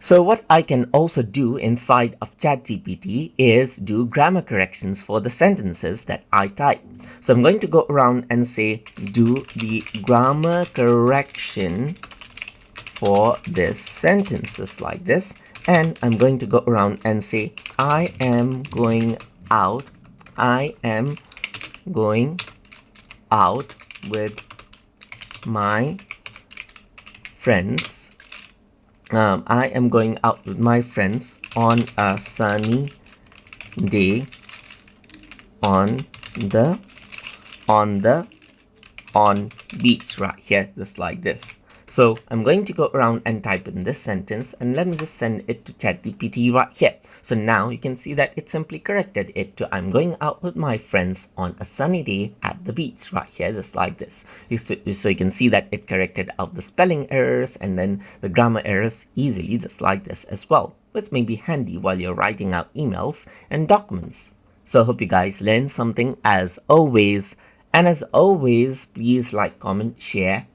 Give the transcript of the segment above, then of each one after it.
So what I can also do inside of ChatGPT is do grammar corrections for the sentences that I type. So I'm going to go around and say, do the grammar correction for this sentences like this. And I'm going to go around and say, I am going out with my friends. I am going out with my friends on a sunny day on beach right here, just like this. So I'm going to go around and type in this sentence, and let me just send it to ChatGPT right here. So now you can see that it simply corrected it to I'm going out with my friends on a sunny day at the beach right here, just like this. So you can see that it corrected out the spelling errors and then the grammar errors easily, just like this as well, which may be handy while you're writing out emails and documents. So I hope you guys learned something as always. And as always, please like, comment, share,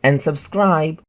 and subscribe.